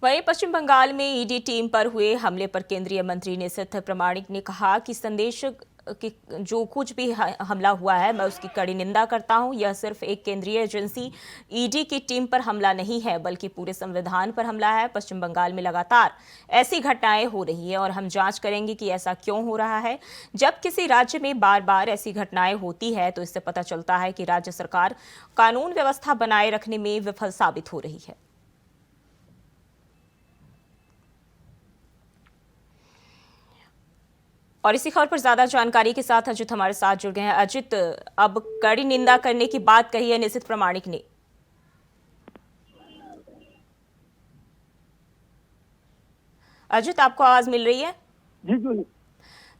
वहीं पश्चिम बंगाल में ED team पर हुए हमले पर केंद्रीय मंत्री निशिथ प्रामाणिक ने कहा कि संदेश कि जो कुछ भी हमला हुआ है मैं उसकी कड़ी निंदा करता हूं। यह सिर्फ एक केंद्रीय एजेंसी ईडी की टीम पर हमला नहीं है बल्कि पूरे संविधान पर हमला है। पश्चिम बंगाल में लगातार ऐसी घटनाएं हो रही है और हम जांच करेंगे कि ऐसा क्यों हो रहा है। जब किसी राज्य में बार बार ऐसी घटनाएं होती है तो इससे पता चलता है कि राज्य सरकार कानून व्यवस्था बनाए रखने में विफल साबित हो रही है। और इसी खबर पर ज्यादा जानकारी के साथ अजित हमारे साथ जुड़ गए हैं। अजित, अब कड़ी निंदा करने की बात कही है निशिथ प्रामाणिक ने। अजित, आपको आवाज मिल रही है? जी जी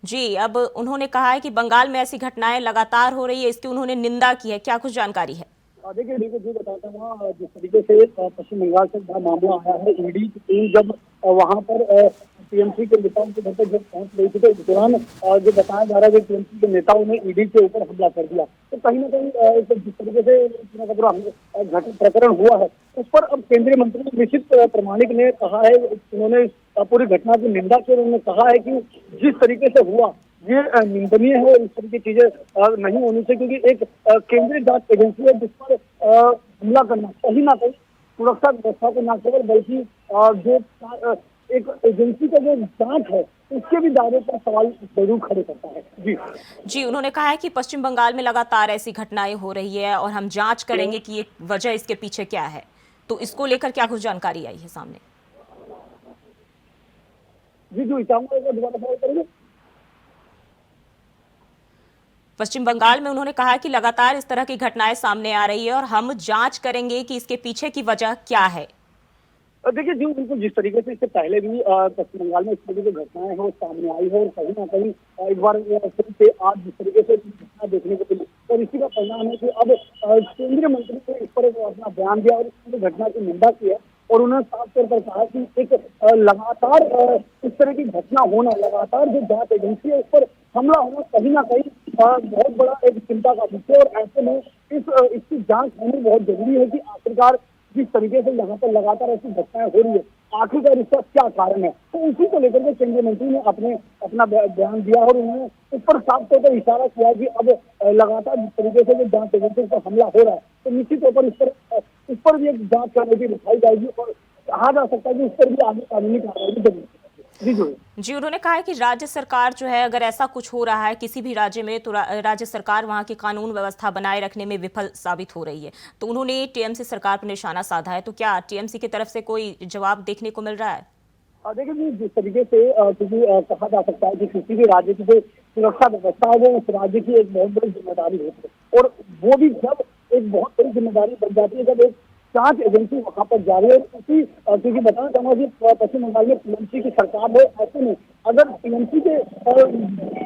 जी, अब उन्होंने कहा है कि बंगाल में ऐसी घटनाएं लगातार हो रही है, इसकी उन्होंने निंदा की है। क्या कुछ जानकारी है? देखिए देखिए जी बताता हूँ। जिस तरीके से पश्चिम बंगाल से बड़ा मामला आया है, ईडी की टीम जब वहां पर टीएमसी के नेताओं के घर पर जब पहुंच रही थी तो इस दौरान जो बताया जा रहा है कि टीएमसी के नेताओं ने ईडी के ऊपर हमला कर दिया। तो कहीं ना कहीं जिस तरीके से पूरा प्रकरण हुआ है उस पर अब केंद्रीय मंत्री निशिथ प्रामाणिक ने कहा है, उन्होंने पूरी घटना की निंदा की। उन्होंने कहा है कि जिस तरीके से हुआ ये निंदनीय है और इस तरह की चीजें नहीं होनी चाहिए, क्योंकि एक केंद्रीय जांच एजेंसी है जिस पर हमला करना कहीं ना कहीं सुरक्षा व्यवस्था को न केवल बल्कि जो एक एजेंसी का जो जांच है उसके भी दायरे पर सवाल जरूर खड़े करता है। जी उन्होंने कहा है कि पश्चिम बंगाल में लगातार ऐसी घटनाएं हो रही है और हम जांच करेंगे कि ये वजह इसके पीछे क्या है। तो इसको लेकर क्या कुछ जानकारी आई है सामने? जी जी चाहूंगा दोबारा सवाल करेंगे। पश्चिम बंगाल में उन्होंने कहा कि लगातार इस तरह की घटनाएं सामने आ रही है और हम जांच करेंगे कि इसके पीछे की वजह क्या है। देखिए जी बिल्कुल, जिस तरीके से इससे पहले भी पश्चिम बंगाल में इस तरीके की घटनाएं हैं वो सामने आई है और कहीं ना कहीं एक बार फिर से आज जिस तरीके से घटना देखने को मिली और इसी का परिणाम है कि अब केंद्रीय मंत्री ने इस पर अपना बयान दिया और इस घटना की निंदा की है और उन्होंने साफ तौर पर कहा कि एक लगातार इस तरह की घटना होना, लगातार जो जांच एजेंसी है उस पर हमला होना कहीं ना कहीं बहुत बड़ा एक चिंता का विषय और ऐसे में इसकी जांच होनी बहुत जरूरी है कि आखिरकार जिस तरीके से यहाँ पर लगातार ऐसी घटनाएं हो रही है आखिरकार इसका क्या कारण है। तो उसी को लेकर के केंद्रीय मंत्री ने अपना बयान दिया और उन्होंने उस पर साफ तौर पर इशारा किया कि अब लगातार जिस तरीके से जो जांच एजेंसी पर हमला हो रहा है तो निश्चित तौर पर इस पर भी एक जांच करने की दिखाई जाएगी और कहा जा सकता है कि इस पर भी आगे कानूनी कार्रवाई जरूर। जी, उन्होंने कहा है कि राज्य सरकार जो है अगर ऐसा कुछ हो रहा है किसी भी राज्य में तो राज्य सरकार वहां की कानून व्यवस्था बनाए रखने में विफल साबित हो रही है। तो उन्होंने टीएमसी सरकार पर निशाना साधा है। तो क्या टीएमसी की तरफ से कोई जवाब देखने को मिल रहा है? देखिए जिस तरीके से क्योंकि कहा जा सकता है कि किसी भी राज्य की जो सुरक्षा व्यवस्था है वो उस राज्य की एक बहुत बड़ी जिम्मेदारी होती है और वो भी जब एक बहुत बड़ी जिम्मेदारी बन जाती है जब एक जांच एजेंसी वहां पर जा रही है। उसी क्योंकि बताना चाहूंगा कि पश्चिम बंगाल में टीएमसी की सरकार है, ऐसे में अगर टीएमसी के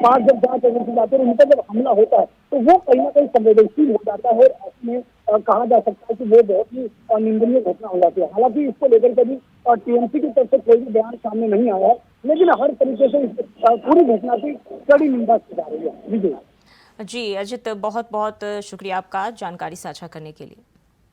पास जब जांच एजेंसी जाती है उन पर जब हमला होता है तो वो कहीं ना कहीं संवेदनशील हो जाता है और ऐसे कहा जा सकता है कि वो बहुत ही निंदनीय घटना हो जाती है। हालांकि इसको लेकर कभी टीएमसी की तरफ से कोई भी बयान सामने नहीं आया है, लेकिन हर तरीके से इस पूरी घटना की कड़ी निंदा की जा रही है। जी अजित, बहुत बहुत शुक्रिया आपका जानकारी साझा करने के लिए।